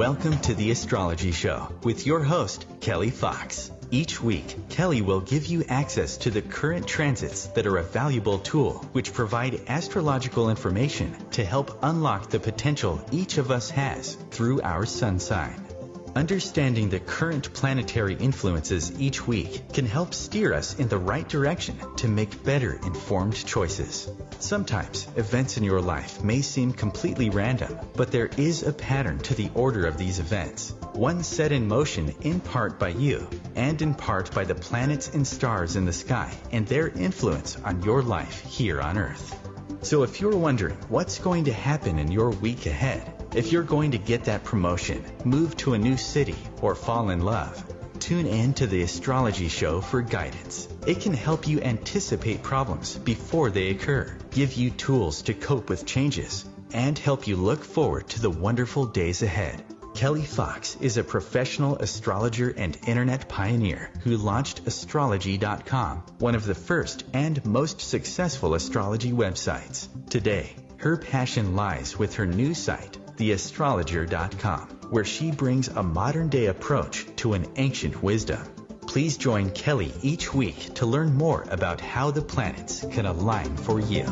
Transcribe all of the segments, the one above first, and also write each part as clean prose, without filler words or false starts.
Welcome to the Astrology Show with your host, Kelly Fox. Each week, Kelly will give you access to the current transits that are a valuable tool which provide astrological information to help unlock the potential each of us has through our sun sign. Understanding the current planetary influences each week can help steer us in the right direction to make better informed choices. Sometimes, events in your life may seem completely random, but there is a pattern to the order of these events, one set in motion in part by you, and in part by the planets and stars in the sky and their influence on your life here on Earth. So if you're wondering what's going to happen in your week ahead, if you're going to get that promotion, move to a new city, or fall in love, tune in to the Astrology Show for guidance. It can help you anticipate problems before they occur, give you tools to cope with changes, and help you look forward to the wonderful days ahead. Kelly Fox is a professional astrologer and internet pioneer who launched astrology.com, one of the first and most successful astrology websites. Today, her passion lies with her new site, theastrologer.com, where she brings a modern-day approach to an ancient wisdom. Please join Kelly each week to learn more about how the planets can align for you.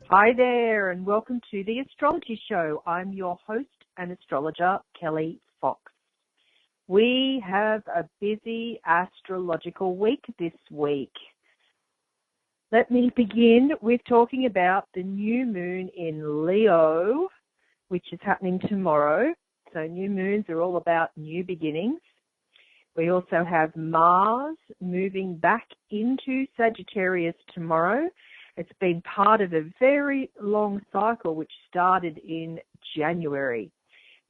Hi there, and welcome to the Astrology Show. I'm your host and astrologer, Kelly Fox. We have a busy astrological week this week. Let me begin with talking about the new moon in Leo, which is happening tomorrow. So new moons are all about new beginnings. We also have Mars moving back into Sagittarius tomorrow. It's been part of a very long cycle which started in January.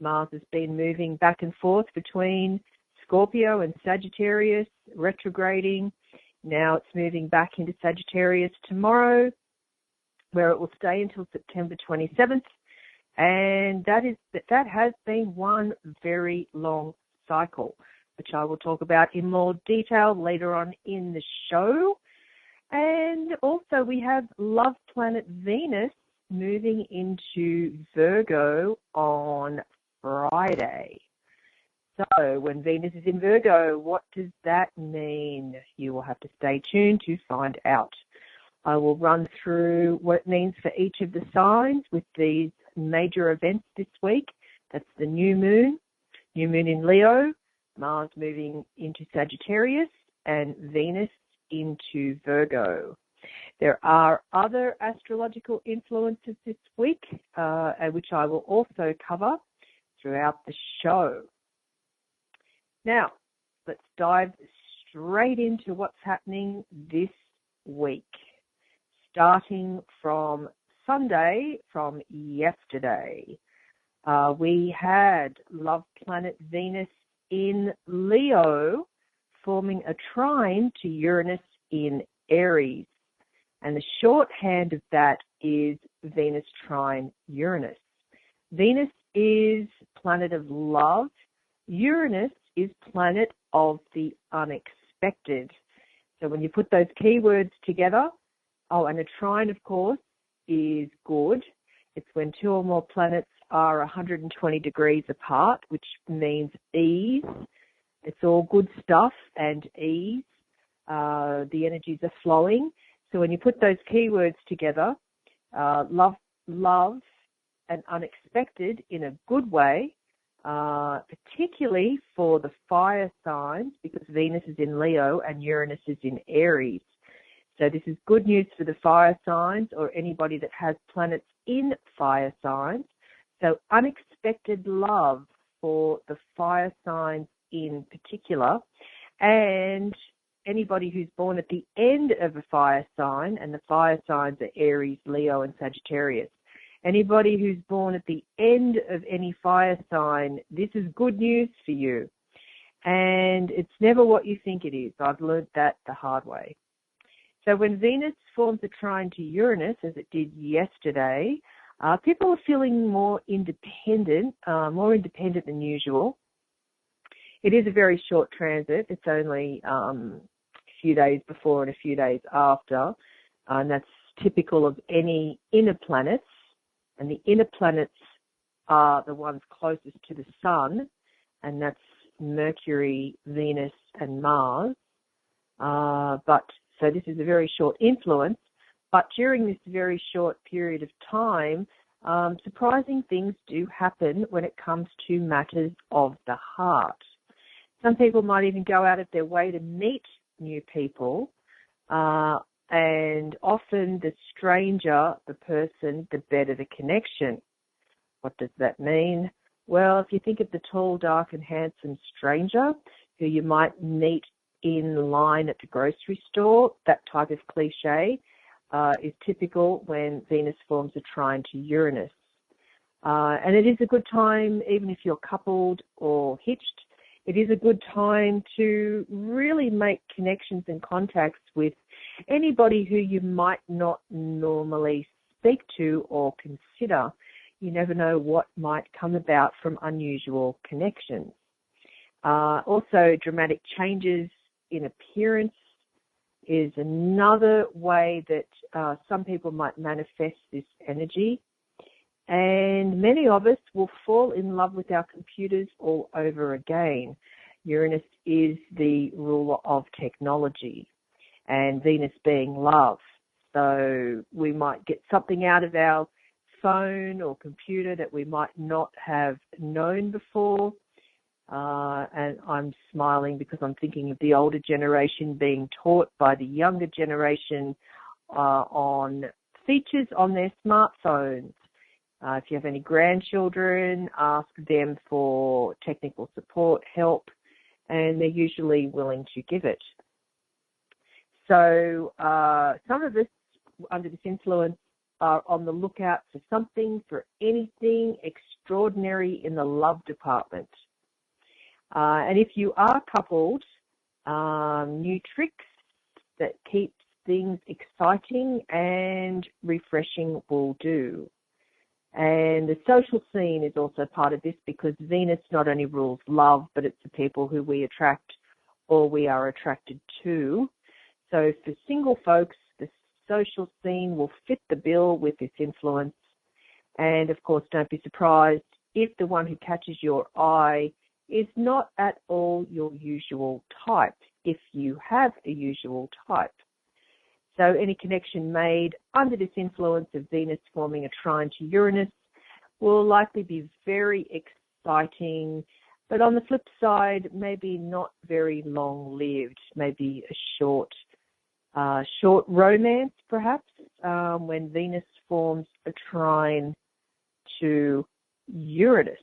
Mars has been moving back and forth between Scorpio and Sagittarius, retrograding. Now it's moving back into Sagittarius tomorrow, where it will stay until September 27th. And that has been one very long cycle, which I will talk about in more detail later on in the show. And also we have love planet Venus moving into Virgo on Friday. So when Venus is in Virgo, what does that mean? You will have to stay tuned to find out. I will run through what it means for each of the signs with these major events this week. That's the new moon in Leo, Mars moving into Sagittarius, and Venus into Virgo. There are other astrological influences this week, which I will also cover throughout the show. Now, let's dive straight into what's happening this week, starting from Sunday, from yesterday. We had love planet Venus in Leo forming a trine to Uranus in Aries. And the shorthand of that is Venus trine Uranus. Venus is planet of love. Uranus is planet of the unexpected. So when you put those keywords together, and a trine, of course, is good. It's when two or more planets are 120 degrees apart, which means ease. It's all good stuff and ease. The energies are flowing. So when you put those keywords together, love and unexpected in a good way, particularly for the fire signs, because Venus is in Leo and Uranus is in Aries. So this is good news for the fire signs or anybody that has planets in fire signs. So unexpected love for the fire signs in particular, and anybody who's born at the end of a fire sign, and the fire signs are Aries, Leo, and Sagittarius. Anybody who's born at the end of any fire sign, this is good news for you. And it's never what you think it is. I've learned that the hard way. So when Venus forms a trine to Uranus, as it did yesterday, people are feeling more independent than usual. It is a very short transit. It's only a few days before and a few days after. and that's typical of any inner planets. And the inner planets are the ones closest to the sun, and that's Mercury, Venus, and Mars. So this is a very short influence, but during this very short period of time, surprising things do happen when it comes to matters of the heart. Some people might even go out of their way to meet new people, and often the stranger the person, the better the connection. What does that mean? Well, if you think of the tall, dark and handsome stranger who you might meet in line at the grocery store, that type of cliche is typical when Venus forms a trine to Uranus. And it is a good time, even if you're coupled or hitched, it is a good time to really make connections and contacts with anybody who you might not normally speak to or consider. You never know what might come about from unusual connections. Also, dramatic changes in appearance is another way that some people might manifest this energy. And many of us will fall in love with our computers all over again. Uranus is the ruler of technology, and Venus being love. So we might get something out of our phone or computer that we might not have known before. And I'm smiling because I'm thinking of the older generation being taught by the younger generation on features on their smartphones. If you have any grandchildren, ask them for technical support, help, and they're usually willing to give it. So some of us under this influence are on the lookout for something, for anything extraordinary in the love department. And if you are coupled, new tricks that keep things exciting and refreshing will do. And the social scene is also part of this because Venus not only rules love, but it's the people who we attract or we are attracted to. So for single folks, the social scene will fit the bill with this influence. And of course, don't be surprised if the one who catches your eye is not at all your usual type, if you have a usual type. So any connection made under this influence of Venus forming a trine to Uranus will likely be very exciting, but on the flip side, maybe not very long-lived, maybe a short romance perhaps, when Venus forms a trine to Uranus.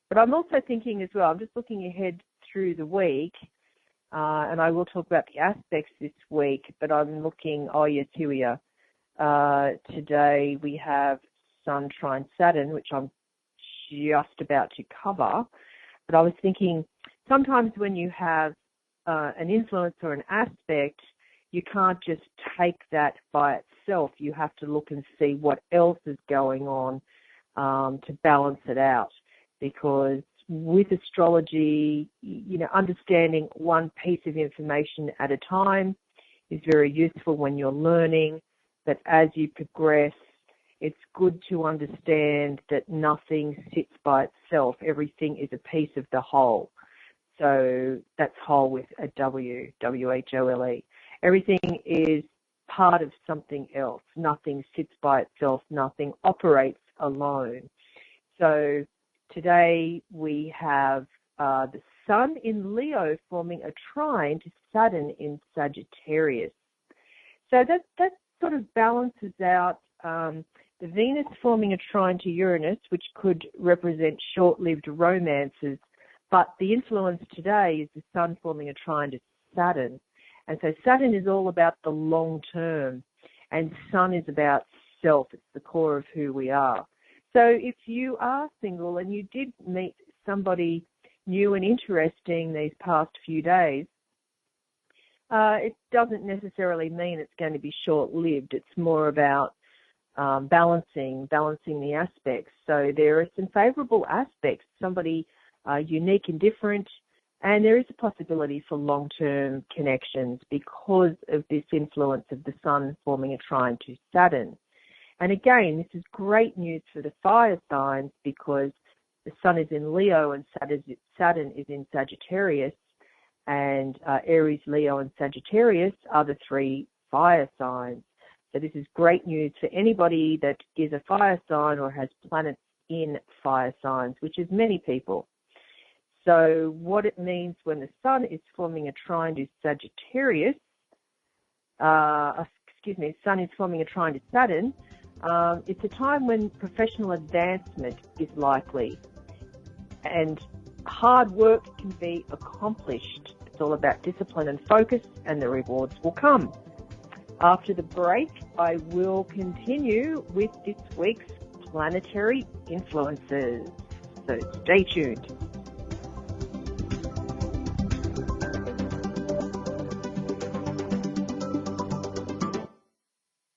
But I'm also thinking as well, I'm just looking ahead through the week, and I will talk about the aspects this week, but I'm looking, oh yes, here we are. Today we have Sun trine Saturn, which I'm just about to cover. But I was thinking, sometimes when you have an influence or an aspect, you can't just take that by itself. You have to look and see what else is going on to balance it out. Because with astrology, understanding one piece of information at a time is very useful when you're learning. But as you progress, it's good to understand that nothing sits by itself. Everything is a piece of the whole. So that's whole with a W, W-H-O-L-E. Everything is part of something else. Nothing sits by itself. Nothing operates alone. So today we have the Sun in Leo forming a trine to Saturn in Sagittarius. So that sort of balances out the Venus forming a trine to Uranus, which could represent short-lived romances, but the influence today is the Sun forming a trine to Saturn. And so Saturn is all about the long term, and Sun is about self. It's the core of who we are. So if you are single and you did meet somebody new and interesting these past few days, it doesn't necessarily mean it's going to be short-lived. It's more about balancing the aspects. So there are some favorable aspects. Somebody unique and different And there is a possibility for long-term connections because of this influence of the Sun forming a trine to Saturn. And again, this is great news for the fire signs because the Sun is in Leo and Saturn is in Sagittarius, and Aries, Leo, and Sagittarius are the three fire signs. So this is great news for anybody that is a fire sign or has planets in fire signs, which is many people. So what it means when the Sun is forming a trine to Sagittarius, Sun is forming a trine to Saturn, it's a time when professional advancement is likely and hard work can be accomplished. It's all about discipline and focus, and the rewards will come. After the break, I will continue with this week's planetary influences. So stay tuned.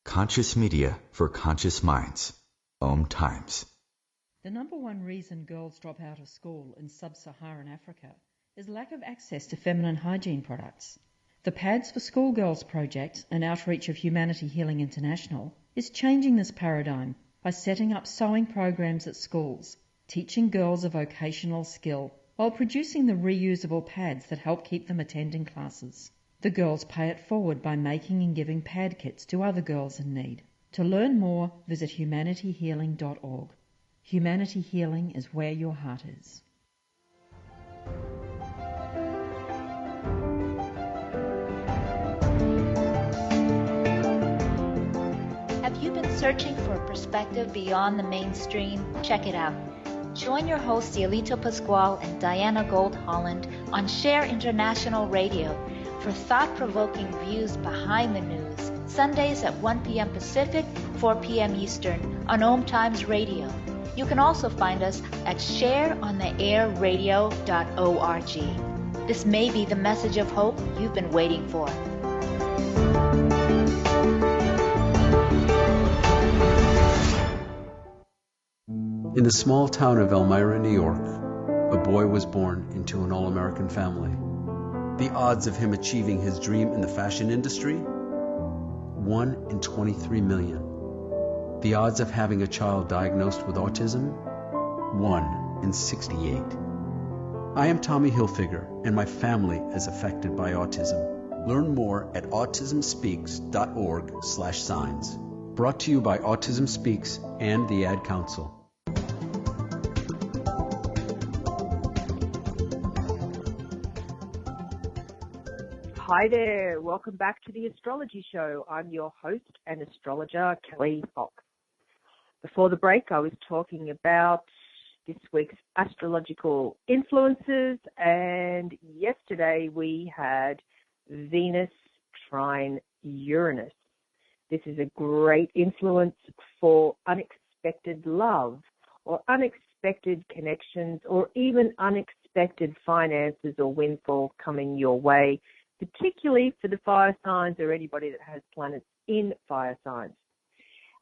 Conscious media for conscious minds. OMTimes. The number one reason girls drop out of school in sub-Saharan Africa is lack of access to feminine hygiene products. The Pads for Schoolgirls project, an outreach of Humanity Healing International, is changing this paradigm by setting up sewing programs at schools, teaching girls a vocational skill while producing the reusable pads that help keep them attending classes. The girls pay it forward by making and giving pad kits to other girls in need. To learn more, visit humanityhealing.org. Humanity Healing is where your heart is. Have you been searching for a perspective beyond the mainstream? Check it out. Join your hosts Cielito Pascual and Diana Gold Holland on Share International Radio for thought-provoking views behind the news, Sundays at 1 p.m. Pacific, 4 p.m. Eastern on OMTimes Radio. You can also find us at shareontheairradio.org. This may be the message of hope you've been waiting for. In the small town of Elmira, New York, a boy was born into an all-American family. The odds of him achieving his dream in the fashion industry? 1 in 23 million. The odds of having a child diagnosed with autism? 1 in 68. I am Tommy Hilfiger, and my family is affected by autism. Learn more at autismspeaks.org/signs. Brought to you by Autism Speaks and the Ad Council. Hi there, welcome back to the Astrology Show. I'm your host and astrologer, Kelly Fox. Before the break, I was talking about this week's astrological influences, and yesterday we had Venus trine Uranus. This is a great influence for unexpected love or unexpected connections or even unexpected finances or windfall coming your way, particularly for the fire signs or anybody that has planets in fire signs.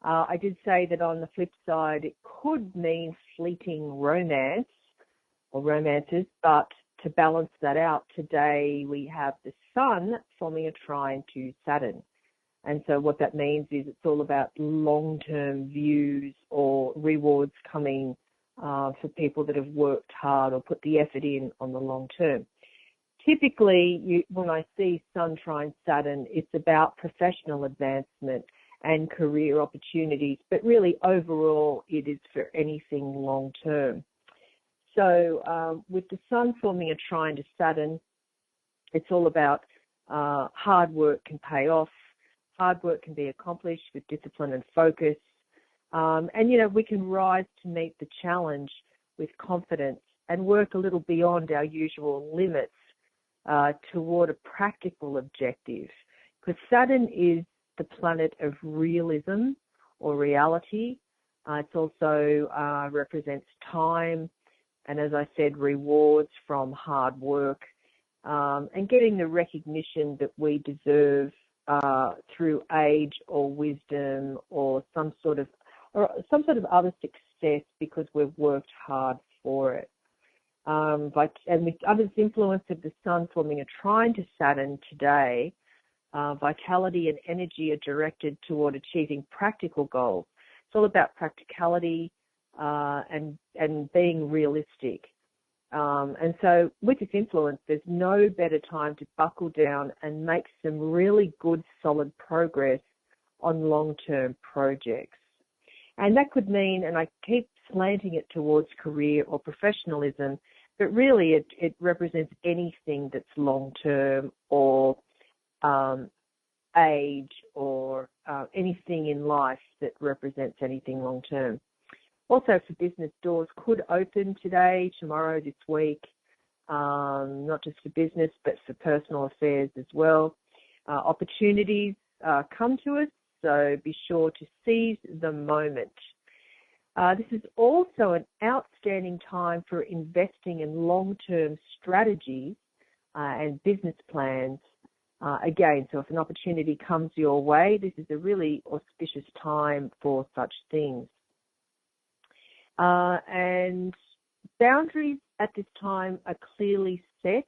I did say that on the flip side, it could mean fleeting romance or romances, but to balance that out, today we have the Sun forming a trine to Saturn. And so what that means is it's all about long-term views or rewards coming for people that have worked hard or put the effort in on the long term. Typically, when I see Sun trine Saturn, it's about professional advancement and career opportunities, but really overall it is for anything long term. So with the Sun forming a trine to Saturn, it's all about hard work can pay off, hard work can be accomplished with discipline and focus, and we can rise to meet the challenge with confidence and work a little beyond our usual limits toward a practical objective, because Saturn is the planet of realism or reality. It also represents time and, as I said, rewards from hard work and getting the recognition that we deserve through age or wisdom or some sort of other success because we've worked hard for it. And with under this influence of the Sun forming a trine to Saturn today, vitality and energy are directed toward achieving practical goals. It's all about practicality and being realistic. And so with this influence, there's no better time to buckle down and make some really good, solid progress on long-term projects. And that could mean, and I keep slanting it towards career or professionalism, but really it represents anything that's long-term or age or anything in life that represents anything long-term. Also for business, doors could open today, tomorrow, this week, not just for business, but for personal affairs as well. Opportunities come to us, so be sure to seize the moment. This is also an outstanding time for investing in long-term strategies and business plans. Again, so if an opportunity comes your way, this is a really auspicious time for such things. And boundaries at this time are clearly set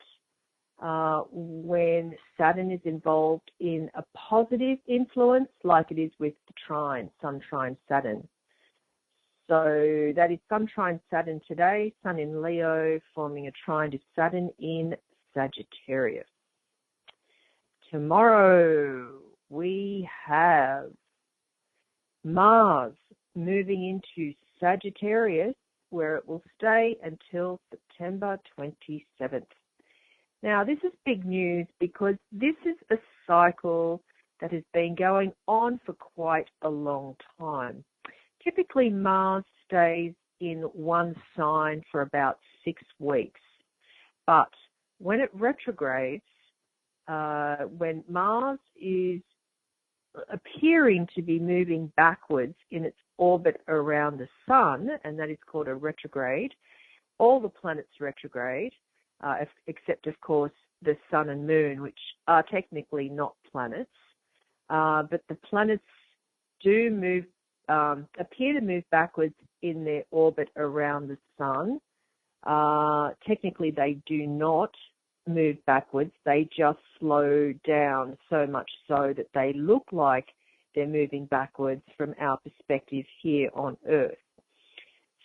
when Saturn is involved in a positive influence, like it is with the trine, Sun trine Saturn. So that is Sun trine Saturn today, Sun in Leo forming a trine to Saturn in Sagittarius. Tomorrow we have Mars moving into Sagittarius, where it will stay until September 27th. Now, this is big news because this is a cycle that has been going on for quite a long time. Typically, Mars stays in one sign for about 6 weeks. But when it retrogrades, when Mars is appearing to be moving backwards in its orbit around the Sun, and that is called a retrograde. All the planets retrograde, except, of course, the Sun and Moon, which are technically not planets. But the planets do move, appear to move backwards in their orbit around the Sun. Technically, they do not move backwards. They just slow down so much so that they look like they're moving backwards from our perspective here on Earth.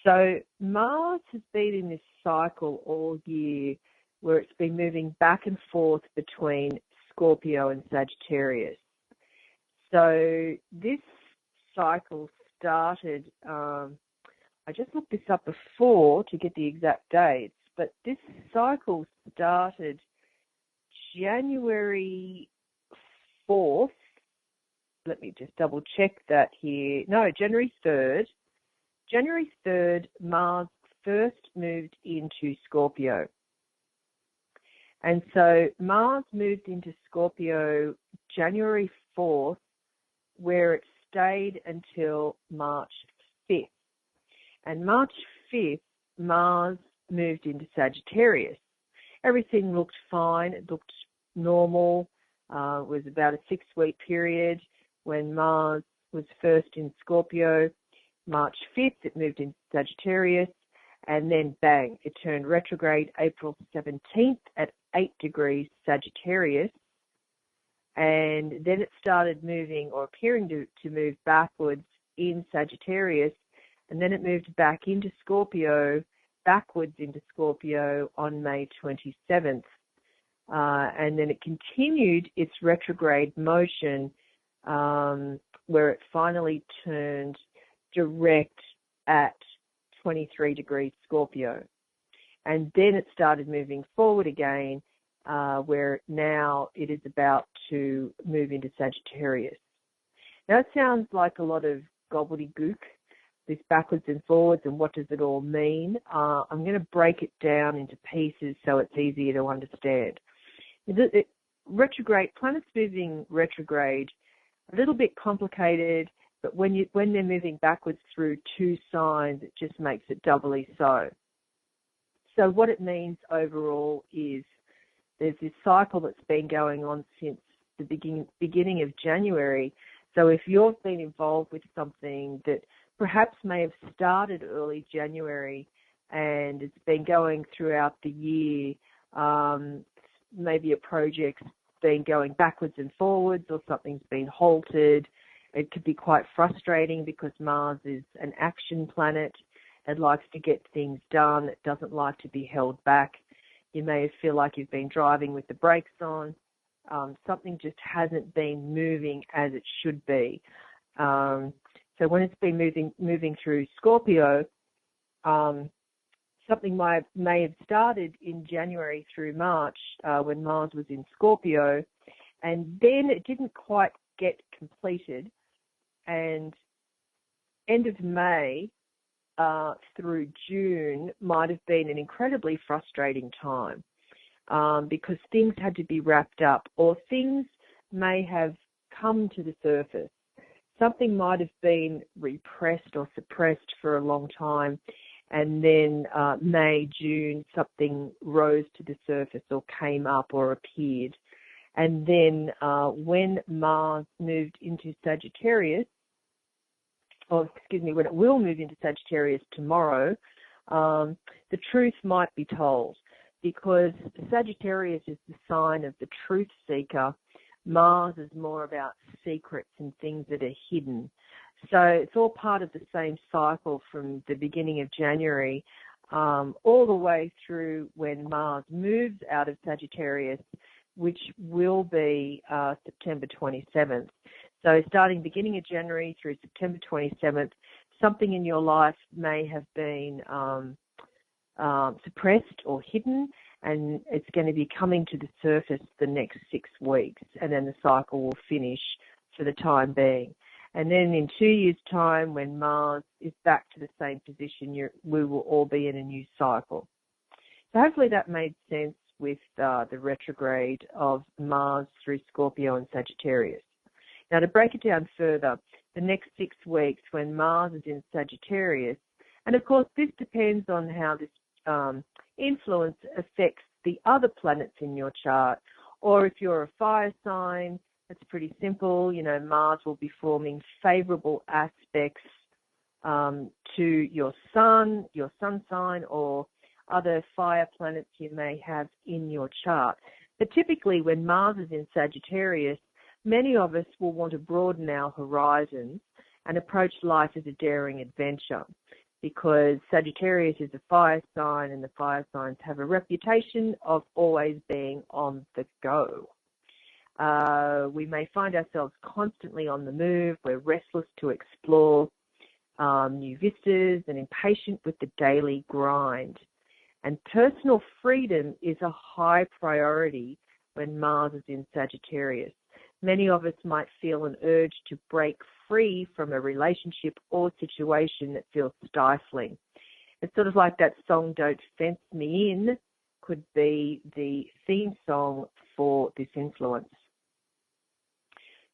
So Mars has been in this cycle all year where it's been moving back and forth between Scorpio and Sagittarius. So this cycle started, I just looked this up before to get the exact dates, but this cycle started January 4th. Let me just double check that here. No, January 3rd. January 3rd, Mars first moved into Scorpio. And so Mars moved into Scorpio January 4th, where it stayed until March 5th. And March 5th, Mars moved into Sagittarius. Everything looked fine. It looked normal. It was about a 6-week period when Mars was first in Scorpio. March 5th, it moved into Sagittarius. And then, bang, it turned retrograde April 17th at 8 degrees Sagittarius. And then it started moving or appearing to move backwards in Sagittarius. And then it moved back into Scorpio, backwards into Scorpio on May 27th. And then it continued its retrograde motion where it finally turned direct at 23 degrees Scorpio. And then it started moving forward again, where now it is about to move into Sagittarius. Now, it sounds like a lot of gobbledygook, this backwards and forwards, and what does it all mean? I'm going to break it down into pieces so it's easier to understand. Retrograde, planets moving retrograde, a little bit complicated, but when they're moving backwards through 2 signs, it just makes it doubly so. So what it means overall is there's this cycle that's been going on since the beginning of January. So if you've been involved with something that perhaps may have started early January, and it's been going throughout the year. Maybe a project's been going backwards and forwards, or something's been halted. It could be quite frustrating because Mars is an action planet. It likes to get things done. It doesn't like to be held back. You may feel like you've been driving with the brakes on. Something just hasn't been moving as it should be. So when it's been moving through Scorpio, something may have started in January through March when Mars was in Scorpio, and then it didn't quite get completed. And end of May through June might have been an incredibly frustrating time because things had to be wrapped up, or things may have come to the surface. Something might have been repressed or suppressed for a long time, and then May, June, something rose to the surface or came up or appeared. And then when Mars moved into Sagittarius, when it will move into Sagittarius tomorrow, the truth might be told, because Sagittarius is the sign of the truth seeker. Mars is more about secrets and things that are hidden. So it's all part of the same cycle from the beginning of January all the way through when Mars moves out of Sagittarius, which will be September 27th. So starting beginning of January through September 27th, something in your life may have been suppressed or hidden, and it's going to be coming to the surface the next 6 weeks, and then the cycle will finish for the time being. And then in 2 years' time, when Mars is back to the same position, we will all be in a new cycle. So hopefully that made sense with the retrograde of Mars through Scorpio and Sagittarius. Now, to break it down further, the next 6 weeks when Mars is in Sagittarius, and of course this depends on how this influence affects the other planets in your chart, or if you're a fire sign, it's pretty simple. Mars will be forming favorable aspects to your sun sign, or other fire planets you may have in your chart. But typically when Mars is in Sagittarius, many of us will want to broaden our horizons and approach life as a daring adventure, because Sagittarius is a fire sign, and the fire signs have a reputation of always being on the go. We may find ourselves constantly on the move. We're restless to explore new vistas and impatient with the daily grind. And personal freedom is a high priority when Mars is in Sagittarius. Many of us might feel an urge to break free from a relationship or situation that feels stifling. It's sort of like that song, Don't Fence Me In, could be the theme song for this influence.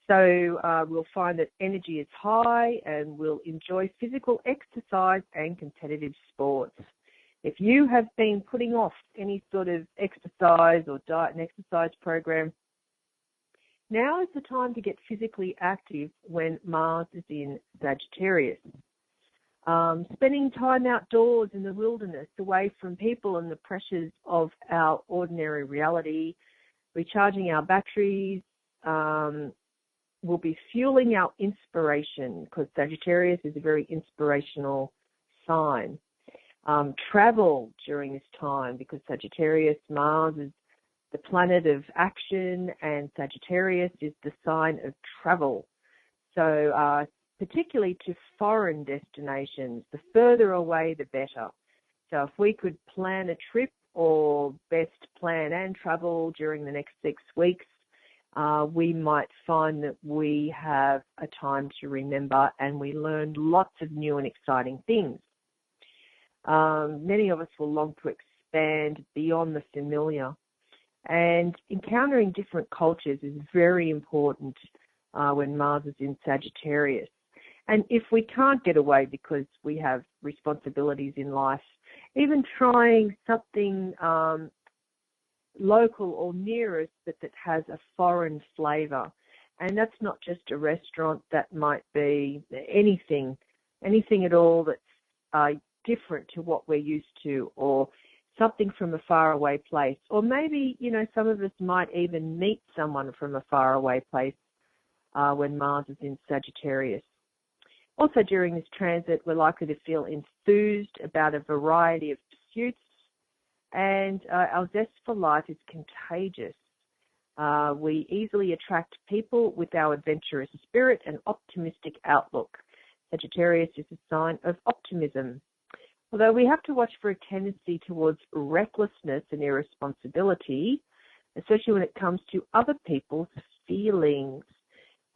So we'll find that energy is high, and we'll enjoy physical exercise and competitive sports. If you have been putting off any sort of exercise or diet and exercise program, now is the time to get physically active when Mars is in Sagittarius. Spending time outdoors in the wilderness, away from people and the pressures of our ordinary reality, recharging our batteries, will be fueling our inspiration, because Sagittarius is a very inspirational sign. Travel during this time, because Sagittarius, Mars is the planet of action, and Sagittarius is the sign of travel. So particularly to foreign destinations, the further away the better. So if we could plan a trip, or best plan and travel during the next 6 weeks, we might find that we have a time to remember, and we learn lots of new and exciting things. Many of us will long to expand beyond the familiar, and encountering different cultures is very important when Mars is in Sagittarius. And if we can't get away because we have responsibilities in life, even trying something local or near us that has a foreign flavour. And that's not just a restaurant, that might be anything at all that's different to what we're used to, or something from a faraway place. Or maybe, some of us might even meet someone from a faraway place when Mars is in Sagittarius. Also, during this transit, we're likely to feel enthused about a variety of pursuits, and our zest for life is contagious. We easily attract people with our adventurous spirit and optimistic outlook. Sagittarius is a sign of optimism. Although we have to watch for a tendency towards recklessness and irresponsibility, especially when it comes to other people's feelings.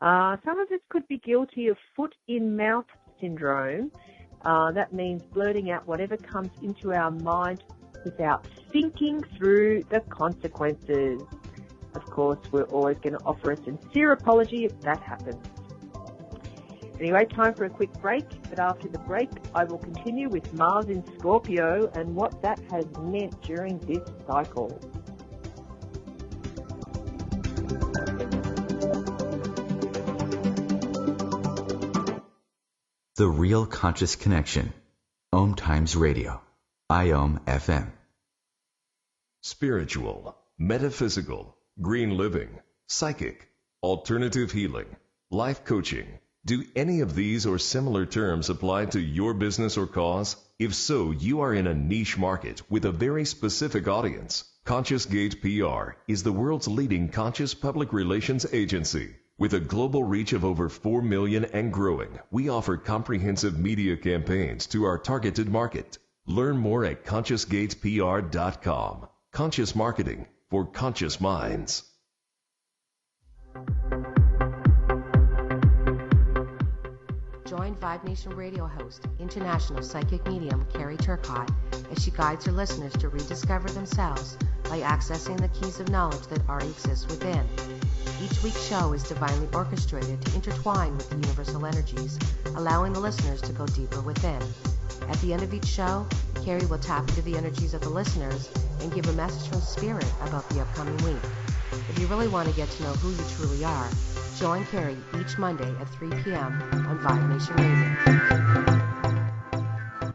Some of us could be guilty of foot-in-mouth syndrome. That means blurting out whatever comes into our mind without thinking through the consequences. Of course, we're always going to offer a sincere apology if that happens. Anyway, time for a quick break, but after the break, I will continue with Mars in Scorpio and what that has meant during this cycle. The Real Conscious Connection. OMTimes Radio. IOM FM. Spiritual, metaphysical, green living, psychic, alternative healing, life coaching. Do any of these or similar terms apply to your business or cause? If so, you are in a niche market with a very specific audience. Conscious Gate PR is the world's leading conscious public relations agency. With a global reach of over 4 million and growing, we offer comprehensive media campaigns to our targeted market. Learn more at consciousgatepr.com. Conscious marketing for conscious minds. Join Vibe Nation radio host, international psychic medium Carrie Turcotte, as she guides her listeners to rediscover themselves by accessing the keys of knowledge that already exist within. Each week's show is divinely orchestrated to intertwine with the universal energies, allowing the listeners to go deeper within. At the end of each show, Carrie will tap into the energies of the listeners and give a message from Spirit about the upcoming week. If you really want to get to know who you truly are, join Carrie each Monday at 3 p.m. on Vibe Nation Radio.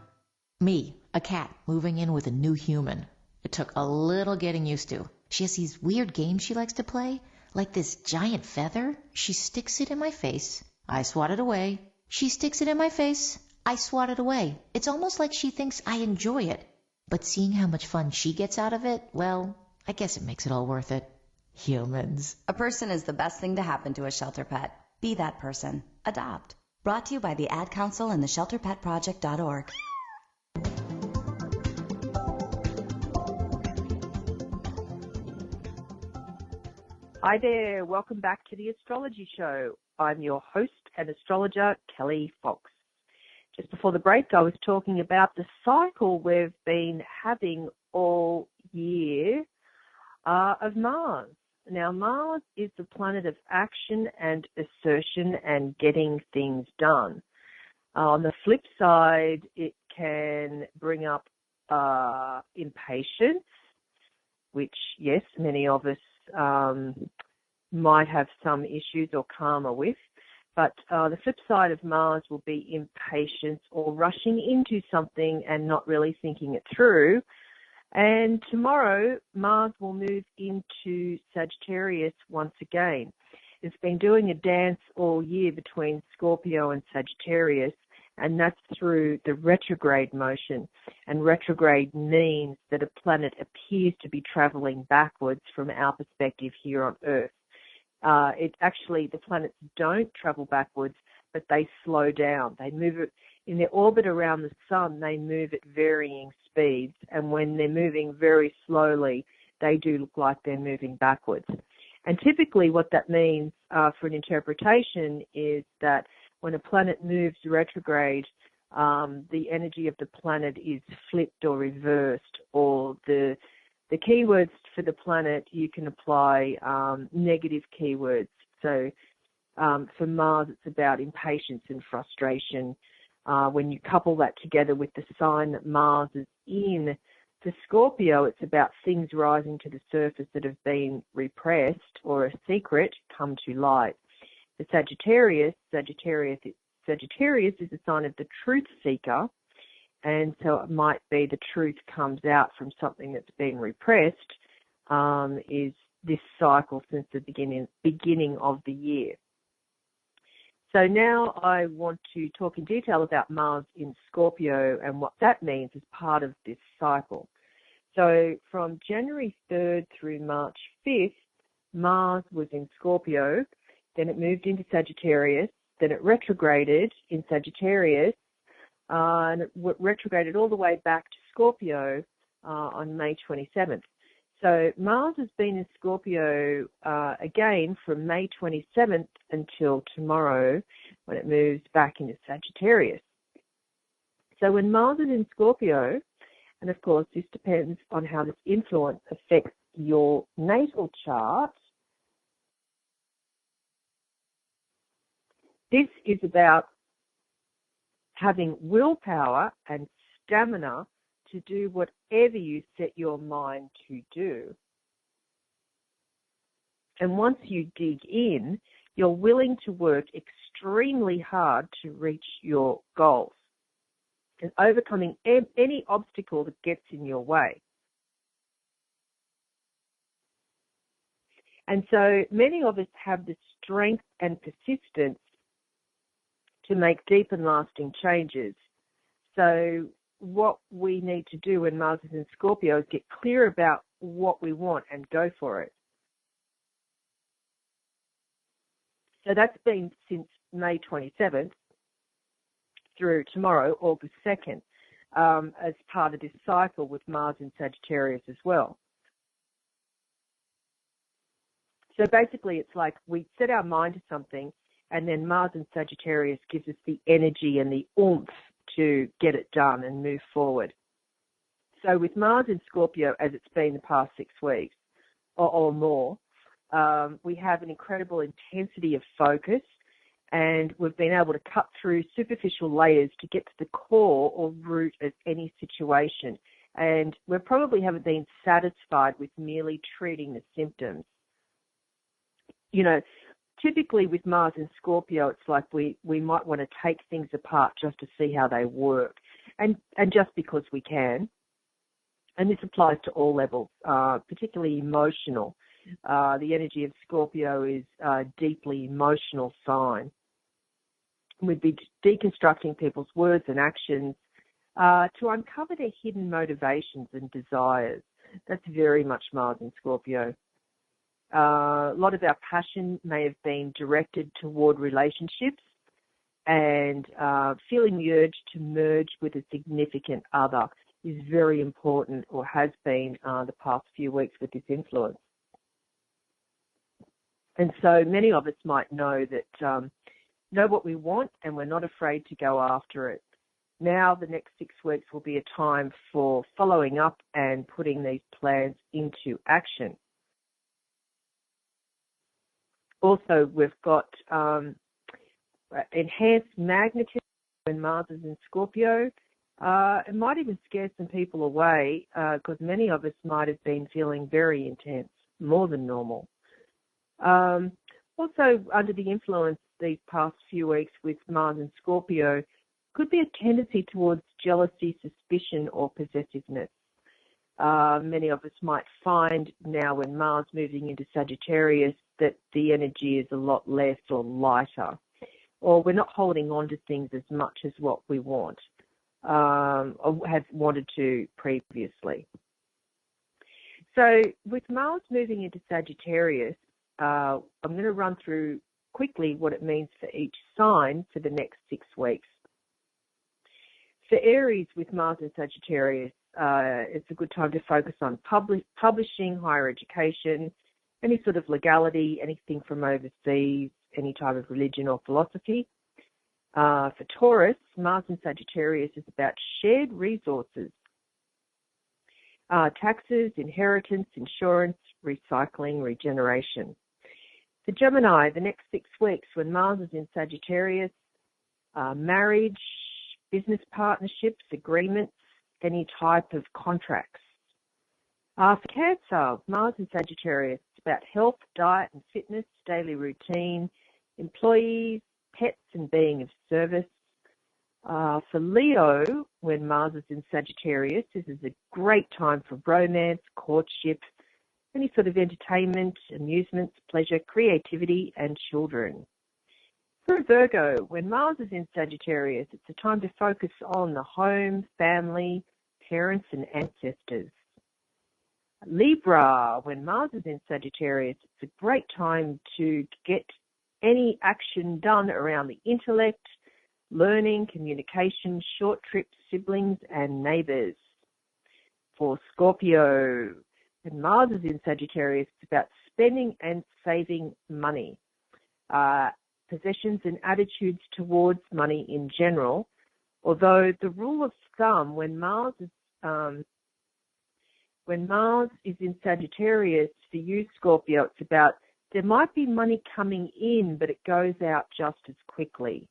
Me, a cat, moving in with a new human. It took a little getting used to. She has these weird games she likes to play, like this giant feather. She sticks it in my face. I swat it away. She sticks it in my face. I swat it away. It's almost like she thinks I enjoy it. But seeing how much fun she gets out of it, well, I guess it makes it all worth it. Humans. A person is the best thing to happen to a shelter pet. Be that person. Adopt. Brought to you by the Ad Council and the ShelterPetProject.org. Hi there, welcome back to the Astrology Show. I'm your host and astrologer, Kelly Fox. Just before the break, I was talking about the cycle we've been having all year of Mars. Now, Mars is the planet of action and assertion and getting things done. On the flip side, it can bring up impatience, which, yes, many of us might have some issues or karma with. But the flip side of Mars will be impatience or rushing into something and not really thinking it through. And tomorrow, Mars will move into Sagittarius once again. It's been doing a dance all year between Scorpio and Sagittarius, and that's through the retrograde motion. And retrograde means that a planet appears to be traveling backwards from our perspective here on Earth. The planets don't travel backwards, but they slow down. They move it in their orbit around the sun. They move at varying speeds, and when they're moving very slowly, they do look like they're moving backwards. And typically, what that means for an interpretation is that when a planet moves retrograde, the energy of the planet is flipped or reversed, or the keywords for the planet, you can apply negative keywords. So for Mars, it's about impatience and frustration. When you couple that together with the sign that Mars is in, for Scorpio, it's about things rising to the surface that have been repressed or a secret come to light. For Sagittarius is a sign of the truth seeker, And so it might be the truth comes out from something that's been repressed, is this cycle since the beginning of the year. So now I want to talk in detail about Mars in Scorpio and what that means as part of this cycle. So from January 3rd through March 5th, Mars was in Scorpio, then it moved into Sagittarius, then it retrograded in Sagittarius, and it retrograded all the way back to Scorpio on May 27th. So Mars has been in Scorpio again from May 27th until tomorrow when it moves back into Sagittarius. So when Mars is in Scorpio, and of course this depends on how this influence affects your natal chart, this is about having willpower and stamina to do whatever you set your mind to do. And once you dig in, you're willing to work extremely hard to reach your goals and overcoming any obstacle that gets in your way. And so many of us have the strength and persistence to make deep and lasting changes. So what we need to do when Mars is in Scorpio is get clear about what we want and go for it. So that's been since May 27th through tomorrow, August 2nd, as part of this cycle with Mars in Sagittarius as well. So basically it's like we set our mind to something, and then Mars in Sagittarius gives us the energy and the oomph to get it done and move forward. So with Mars in Scorpio, as it's been the past 6 weeks or more, we have an incredible intensity of focus, and we've been able to cut through superficial layers to get to the core or root of any situation. And we probably haven't been satisfied with merely treating the symptoms. You know, typically with Mars in Scorpio, it's like we might want to take things apart just to see how they work, and just because we can. And this applies to all levels, particularly emotional. The energy of Scorpio is a deeply emotional sign. We'd be deconstructing people's words and actions to uncover their hidden motivations and desires. That's very much Mars in Scorpio. A lot of our passion may have been directed toward relationships, and feeling the urge to merge with a significant other is very important, or has been the past few weeks with this influence. And so many of us might know what we want, and we're not afraid to go after it. Now the next 6 weeks will be a time for following up and putting these plans into action. Also, we've got enhanced magnetism when Mars is in Scorpio. It might even scare some people away because many of us might have been feeling very intense, more than normal. Also, under the influence these past few weeks with Mars and Scorpio, could be a tendency towards jealousy, suspicion, or possessiveness. Many of us might find now when Mars moving into Sagittarius that the energy is a lot less or lighter, or we're not holding on to things as much as what we want or have wanted to previously. So with Mars moving into Sagittarius, I'm going to run through quickly what it means for each sign for the next 6 weeks. For Aries with Mars in Sagittarius, it's a good time to focus on publishing, higher education, any sort of legality, anything from overseas, any type of religion or philosophy. For Taurus, Mars in Sagittarius is about shared resources, taxes, inheritance, insurance, recycling, regeneration. For Gemini, the next 6 weeks when Mars is in Sagittarius, marriage, business partnerships, agreements, any type of contracts. For Cancer, Mars in Sagittarius, it's about health, diet and fitness, daily routine, employees, pets and being of service. For Leo, when Mars is in Sagittarius, this is a great time for romance, courtship, any sort of entertainment, amusements, pleasure, creativity, and children. For Virgo, when Mars is in Sagittarius, it's a time to focus on the home, family, parents, and ancestors. Libra, when Mars is in Sagittarius, it's a great time to get any action done around the intellect, learning, communication, short trips, siblings, and neighbours. For Scorpio, when Mars is in Sagittarius, it's about spending and saving money, possessions and attitudes towards money in general, although the rule of thumb when Mars is in Sagittarius, for you, Scorpio, it's about there might be money coming in, but it goes out just as quickly.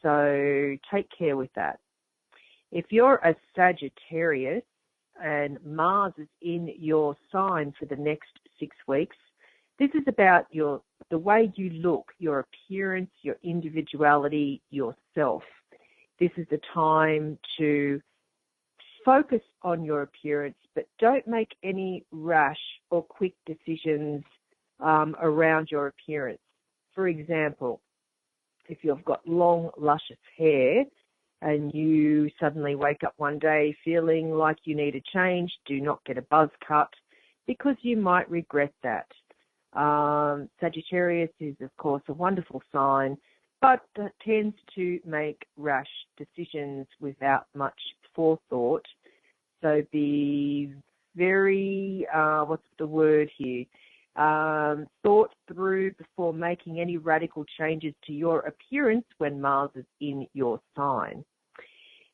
So take care with that. If you're a Sagittarius and Mars is in your sign for the next 6 weeks, this is about the way you look, your appearance, your individuality, yourself. This is the time to focus on your appearance, but don't make any rash or quick decisions around your appearance. For example, if you've got long, luscious hair and you suddenly wake up one day feeling like you need a change, do not get a buzz cut because you might regret that. Sagittarius is, of course, a wonderful sign, but tends to make rash decisions without much forethought. So be very, thought through before making any radical changes to your appearance when Mars is in your sign.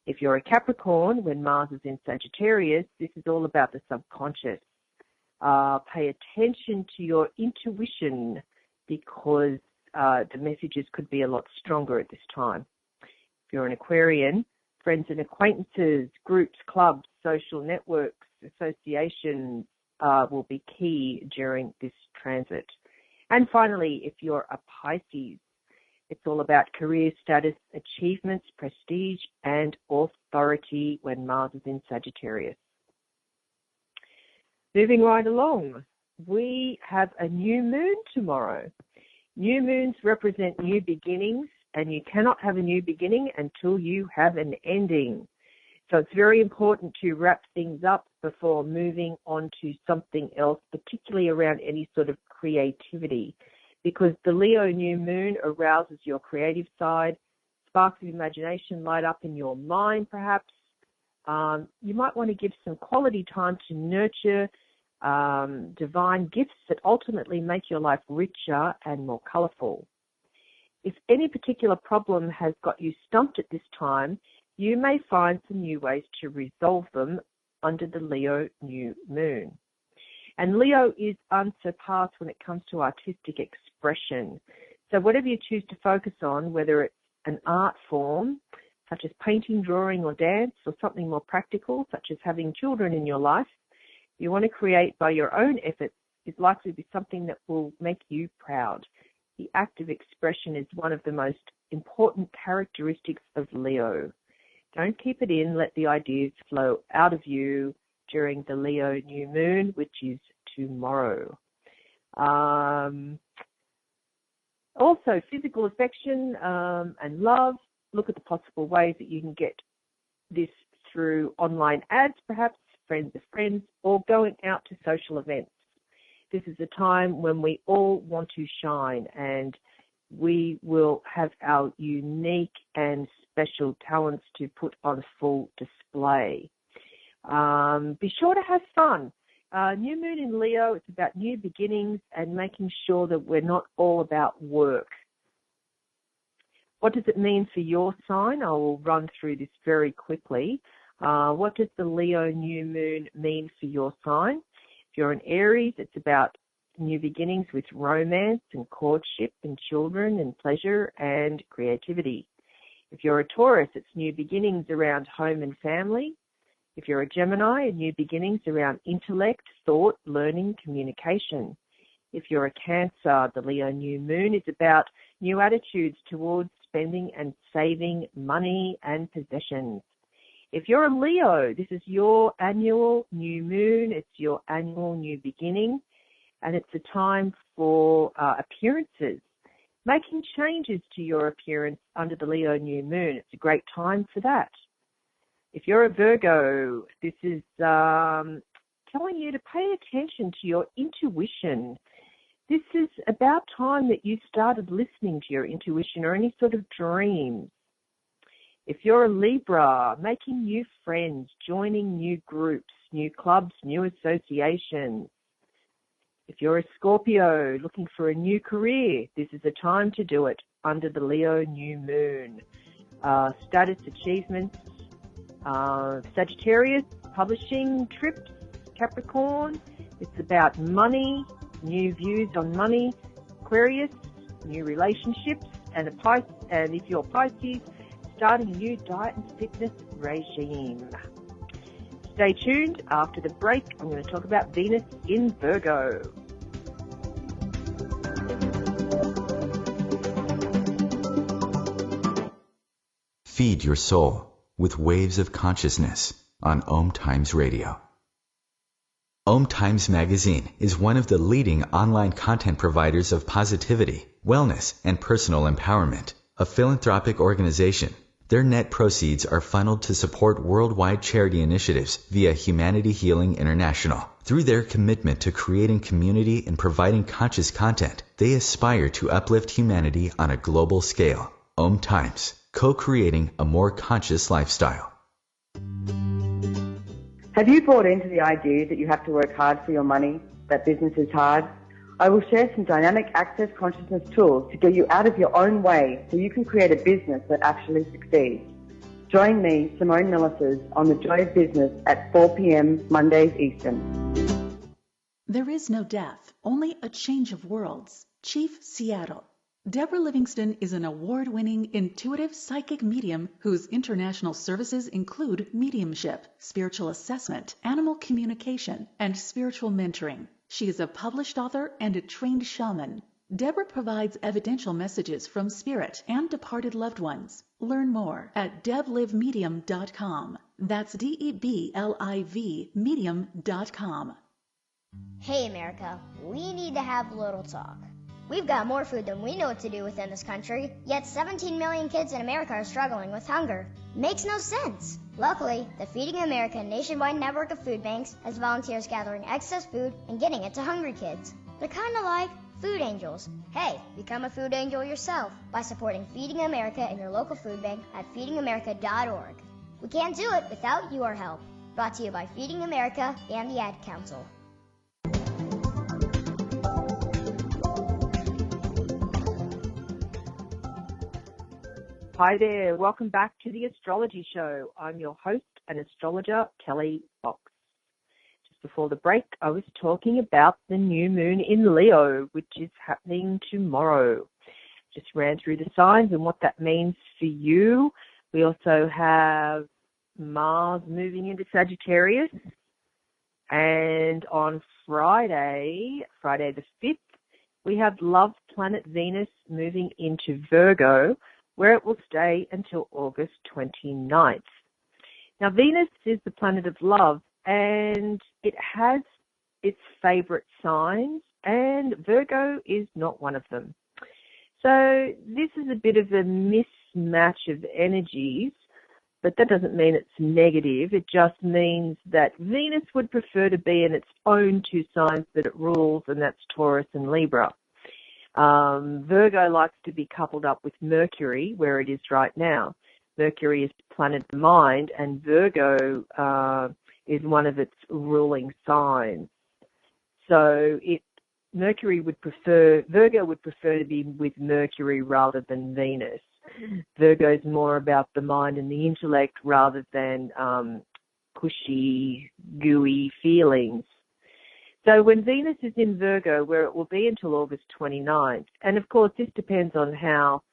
If you're a Capricorn, when Mars is in Sagittarius, this is all about the subconscious. Pay attention to your intuition because the messages could be a lot stronger at this time. If you're an Aquarian, friends and acquaintances, groups, clubs, social networks, associations will be key during this transit. And finally, if you're a Pisces, it's all about career status, achievements, prestige, and authority when Mars is in Sagittarius. Moving right along, we have a new moon tomorrow. New moons represent new beginnings, and you cannot have a new beginning until you have an ending. So it's very important to wrap things up before moving on to something else, particularly around any sort of creativity, because the Leo new moon arouses your creative side, sparks of imagination light up in your mind perhaps. You might want to give some quality time to nurture divine gifts that ultimately make your life richer and more colourful. If any particular problem has got you stumped at this time, you may find some new ways to resolve them under the Leo new moon. And Leo is unsurpassed when it comes to artistic expression. So whatever you choose to focus on, whether it's an art form, such as painting, drawing, or dance, or something more practical, such as having children in your life, you want to create by your own efforts is likely to be something that will make you proud. The act of expression is one of the most important characteristics of Leo. Don't keep it in, let the ideas flow out of you during the Leo new moon, which is tomorrow. Also, physical affection and love. Look at the possible ways that you can get this through online ads, perhaps, friends of friends, or going out to social events. This is a time when we all want to shine, and we will have our unique and special talents to put on full display. Be sure to have fun. New moon in Leo, it's about new beginnings and making sure that we're not all about work. What does it mean for your sign? I will run through this very quickly. What does the Leo new moon mean for your sign? If you're an Aries, it's about new beginnings with romance and courtship and children and pleasure and creativity. If you're a Taurus, it's new beginnings around home and family. If you're a Gemini, new beginnings around intellect, thought, learning, communication. If you're a Cancer, the Leo new moon is about new attitudes towards spending and saving money and possessions. If you're a Leo, this is your annual new moon. It's your annual new beginning, and it's a time for appearances, making changes to your appearance under the Leo new moon. It's a great time for that. If you're a Virgo, this is telling you to pay attention to your intuition. This is about time that you started listening to your intuition or any sort of dreams. If you're a Libra, making new friends, joining new groups, new clubs, new associations. If you're a Scorpio, looking for a new career, this is a time to do it under the Leo new moon. Status achievements, Sagittarius, publishing, trips, Capricorn, it's about money, new views on money. Aquarius, new relationships, and if you're Pisces, starting a new diet and fitness regime. Stay tuned. After the break, I'm going to talk about Venus in Virgo. Feed your soul with waves of consciousness on OMTimes Radio. OMTimes Magazine is one of the leading online content providers of positivity, wellness, and personal empowerment. A philanthropic organization, their net proceeds are funneled to support worldwide charity initiatives via Humanity Healing International. Through their commitment to creating community and providing conscious content, they aspire to uplift humanity on a global scale. OMTimes, co-creating a more conscious lifestyle. Have you bought into the idea that you have to work hard for your money, that business is hard? I will share some dynamic access consciousness tools to get you out of your own way so you can create a business that actually succeeds. Join me, Simone Millicers, on The Joy of Business at 4 p.m. Mondays Eastern. There is no death, only a change of worlds. Chief Seattle. Deborah Livingston is an award-winning intuitive psychic medium whose international services include mediumship, spiritual assessment, animal communication, and spiritual mentoring. She is a published author and a trained shaman. Deborah provides evidential messages from spirit and departed loved ones. Learn more at deblivemedium.com. That's DEBLIV medium.com. Hey America, we need to have a little talk. We've got more food than we know what to do with in this country, yet 17 million kids in America are struggling with hunger. Makes no sense. Luckily, the Feeding America nationwide network of food banks has volunteers gathering excess food and getting it to hungry kids. They're kind of like food angels. Hey, become a food angel yourself by supporting Feeding America in your local food bank at feedingamerica.org. We can't do it without your help. Brought to you by Feeding America and the Ad Council. Hi there, welcome back to the Astrology Show. I'm your host and astrologer, Kelly Fox. Just before the break, I was talking about the new moon in Leo, which is happening tomorrow. Just ran through the signs and what that means for you. We also have Mars moving into Sagittarius. And on Friday the 5th, we have love planet Venus moving into Virgo, where it will stay until August 29th. Now, Venus is the planet of love, and it has its favorite signs, and Virgo is not one of them. So this is a bit of a mismatch of energies, but that doesn't mean it's negative. It just means that Venus would prefer to be in its own two signs that it rules, and that's Taurus and Libra. Virgo likes to be coupled up with Mercury, where it is right now. Mercury is the planet of the mind, and Virgo is one of its ruling signs. So Virgo would prefer to be with Mercury rather than Venus. Virgo is more about the mind and the intellect rather than cushy, gooey feelings. So when Venus is in Virgo, where it will be until August 29th, and of course this depends on how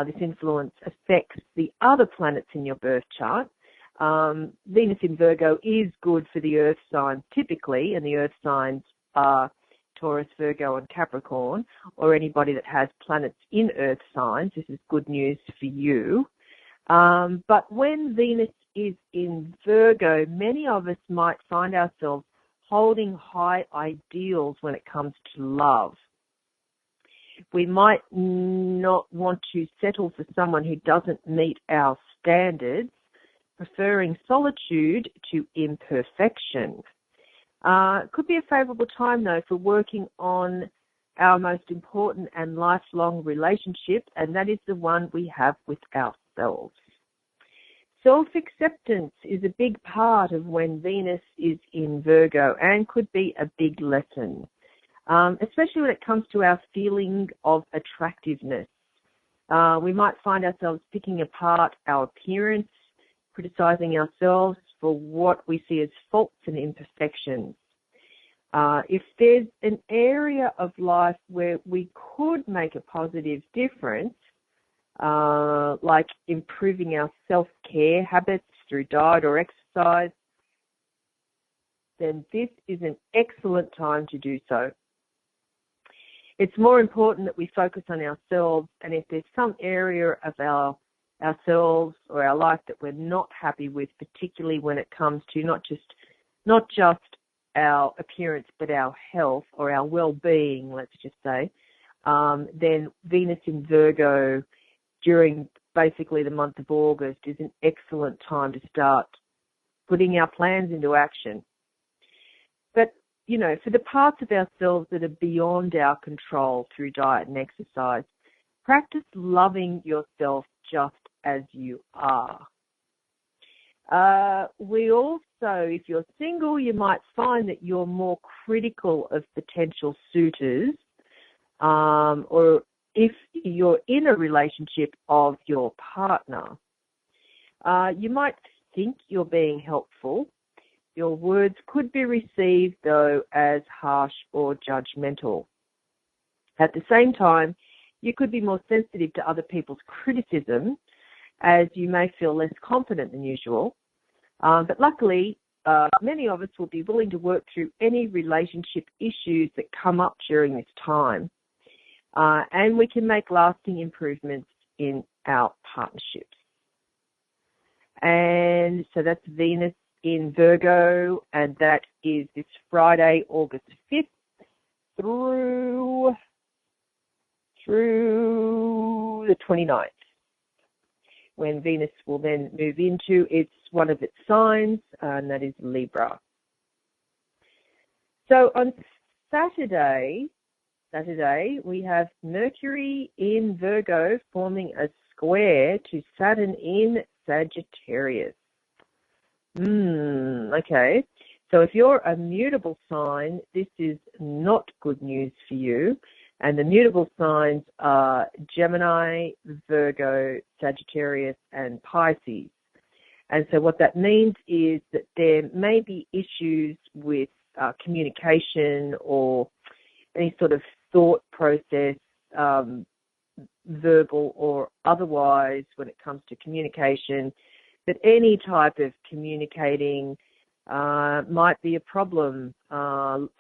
this influence affects the other planets in your birth chart. Venus in Virgo is good for the earth signs typically, and the earth signs are Taurus, Virgo, and Capricorn, or anybody that has planets in earth signs. This is good news for you. But when Venus is in Virgo, many of us might find ourselves holding high ideals when it comes to love. We might not want to settle for someone who doesn't meet our standards, preferring solitude to imperfection. It could be a favourable time, though, for working on our most important and lifelong relationship, and that is the one we have with ourselves. Self-acceptance is a big part of when Venus is in Virgo and could be a big lesson, especially when it comes to our feeling of attractiveness. We might find ourselves picking apart our appearance, criticising ourselves for what we see as faults and imperfections. If there's an area of life where we could make a positive difference, like improving our self-care habits through diet or exercise, then this is an excellent time to do so. It's more important that we focus on ourselves, and if there's some area of ourselves or our life that we're not happy with, particularly when it comes to not just our appearance but our health or our well-being, let's just say, then Venus in Virgo during basically the month of August is an excellent time to start putting our plans into action. But, you know, for the parts of ourselves that are beyond our control through diet and exercise, practice loving yourself just as you are. We also, if you're single, you might find that you're more critical of potential suitors, or if you're in a relationship of your partner. You might think you're being helpful. Your words could be received, though, as harsh or judgmental. At the same time, you could be more sensitive to other people's criticism, as you may feel less confident than usual. But luckily, many of us will be willing to work through any relationship issues that come up during this time. And we can make lasting improvements in our partnerships. And so that's Venus in Virgo, and that is this Friday, August 5th through the 29th, when Venus will then move into one of its signs, and that is Libra. So on Saturday, we have Mercury in Virgo forming a square to Saturn in Sagittarius. Okay. So if you're a mutable sign, this is not good news for you. And the mutable signs are Gemini, Virgo, Sagittarius, and Pisces. And so what that means is that there may be issues with communication or any sort of thought process, verbal or otherwise, when it comes to communication, that any type of communicating might be a problem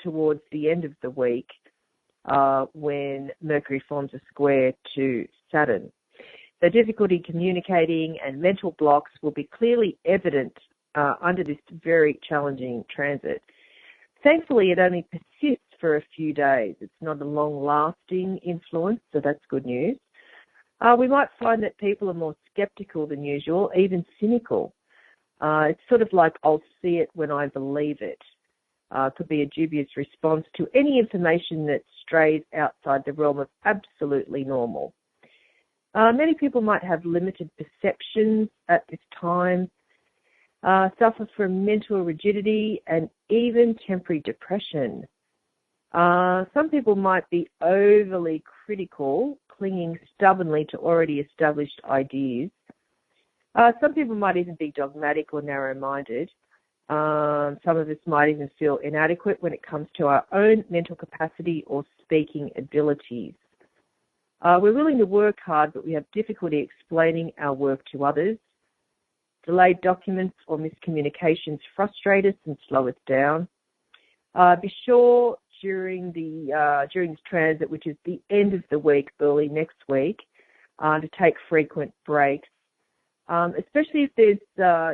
towards the end of the week when Mercury forms a square to Saturn. The difficulty communicating and mental blocks will be clearly evident under this very challenging transit. Thankfully, it only persists for a few days. It's not a long-lasting influence, so that's good news. We might find that people are more skeptical than usual, even cynical. It's sort of like, I'll see it when I believe it. Could be a dubious response to any information that strays outside the realm of absolutely normal. Many people might have limited perceptions at this time, suffer from mental rigidity and even temporary depression. Some people might be overly critical, clinging stubbornly to already established ideas. Some people might even be dogmatic or narrow-minded. Some of us might even feel inadequate when it comes to our own mental capacity or speaking abilities. We're willing to work hard, but we have difficulty explaining our work to others. Delayed documents or miscommunications frustrate us and slow us down. Be sure during this transit, which is the end of the week, early next week, to take frequent breaks, especially if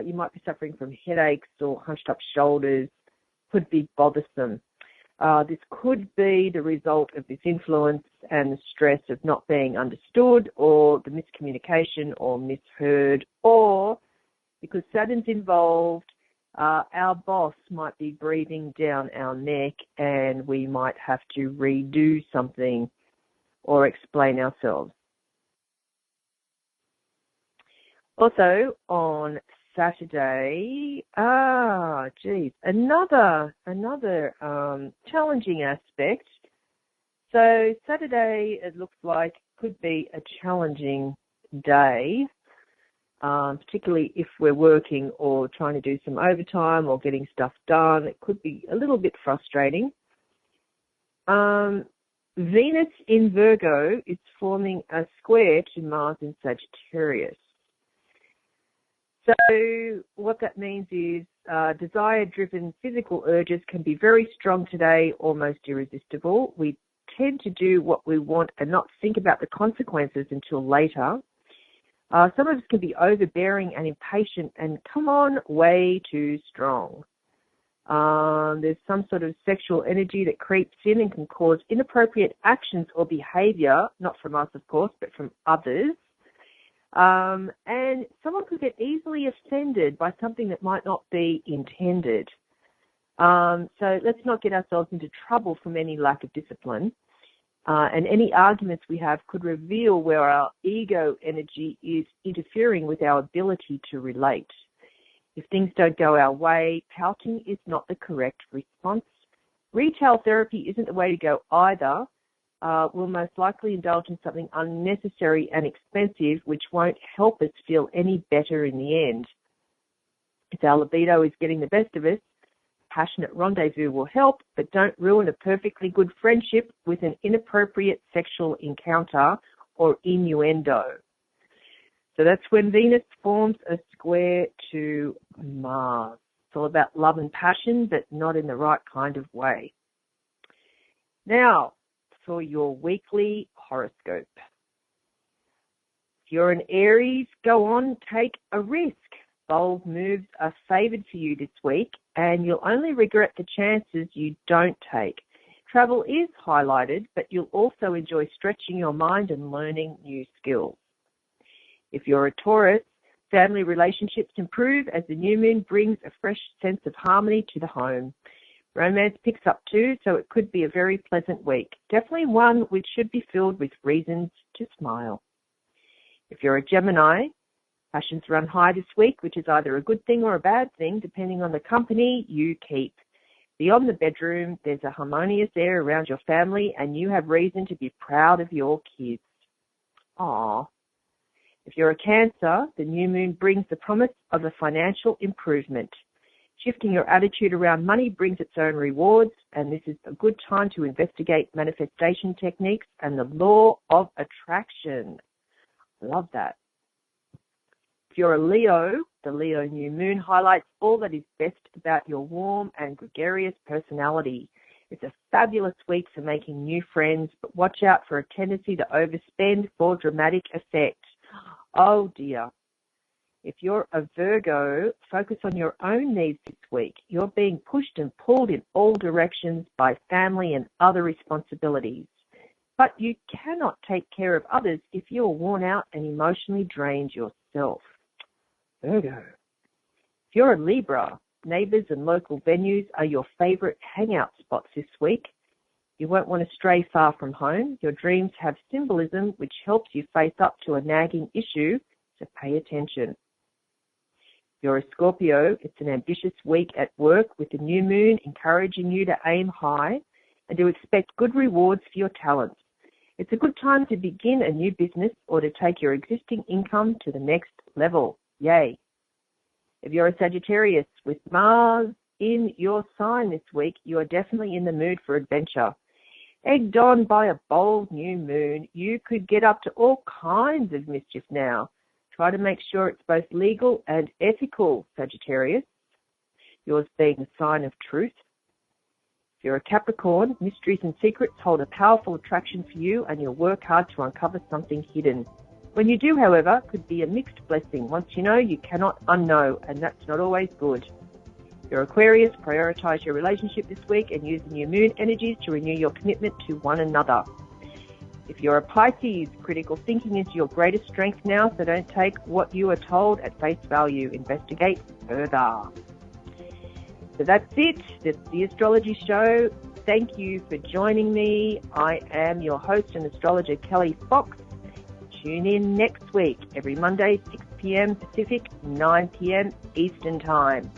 you might be suffering from headaches or hunched up shoulders. Could be bothersome. This could be the result of this influence and the stress of not being understood, or the miscommunication or misheard, or because Saturn's involved, our boss might be breathing down our neck and we might have to redo something or explain ourselves. Also on Saturday, another challenging aspect. So Saturday, it looks like, could be a challenging day, particularly if we're working or trying to do some overtime or getting stuff done. It could be a little bit frustrating. Venus in Virgo is forming a square to Mars in Sagittarius. So what that means is desire-driven physical urges can be very strong today, almost irresistible. We tend to do what we want and not think about the consequences until later. Some of us can be overbearing and impatient and, come on, way too strong. There's some sort of sexual energy that creeps in and can cause inappropriate actions or behavior, not from us, of course, but from others. And someone could get easily offended by something that might not be intended. So let's not get ourselves into trouble from any lack of discipline. And any arguments we have could reveal where our ego energy is interfering with our ability to relate. If things don't go our way, pouting is not the correct response. Retail therapy isn't the way to go either. We'll most likely indulge in something unnecessary and expensive, which won't help us feel any better in the end. If our libido is getting the best of us, passionate rendezvous will help, but don't ruin a perfectly good friendship with an inappropriate sexual encounter or innuendo. So that's when Venus forms a square to Mars. It's all about love and passion, but not in the right kind of way. Now, for your weekly horoscope. If you're an Aries, go on, take a risk. Bold moves are favoured for you this week, and you'll only regret the chances you don't take. Travel is highlighted, but you'll also enjoy stretching your mind and learning new skills. If you're a Taurus, family relationships improve as the new moon brings a fresh sense of harmony to the home. Romance picks up too, so it could be a very pleasant week. Definitely one which should be filled with reasons to smile. If you're a Gemini, passions run high this week, which is either a good thing or a bad thing, depending on the company you keep. Beyond the bedroom, there's a harmonious air around your family, and you have reason to be proud of your kids. Aww. If you're a Cancer, the new moon brings the promise of a financial improvement. Shifting your attitude around money brings its own rewards, and this is a good time to investigate manifestation techniques and the law of attraction. Love that. If you're a Leo, the Leo new moon highlights all that is best about your warm and gregarious personality. It's a fabulous week for making new friends, but watch out for a tendency to overspend for dramatic effect. Oh dear. If you're a Virgo, focus on your own needs this week. You're being pushed and pulled in all directions by family and other responsibilities. But you cannot take care of others if you're worn out and emotionally drained yourself. Virgo. If you're a Libra, neighbours and local venues are your favourite hangout spots this week. You won't want to stray far from home. Your dreams have symbolism which helps you face up to a nagging issue, so pay attention. If you're a Scorpio, it's an ambitious week at work with the new moon encouraging you to aim high and to expect good rewards for your talents. It's a good time to begin a new business or to take your existing income to the next level. Yay. If you're a Sagittarius, with Mars in your sign this week, you are definitely in the mood for adventure. Egged on by a bold new moon, you could get up to all kinds of mischief now. Try to make sure it's both legal and ethical, Sagittarius, yours being a sign of truth. If you're a Capricorn, mysteries and secrets hold a powerful attraction for you and you'll work hard to uncover something hidden. When you do, however, could be a mixed blessing. Once you know, you cannot unknow, and that's not always good. If you're Aquarius, prioritise your relationship this week and use the new moon energies to renew your commitment to one another. If you're a Pisces, critical thinking is your greatest strength now, so don't take what you are told at face value. Investigate further. So that's it. That's the Astrology Show. Thank you for joining me. I am your host and astrologer, Kelly Fox. Tune in next week, every Monday, 6 p.m. Pacific, 9 p.m. Eastern Time.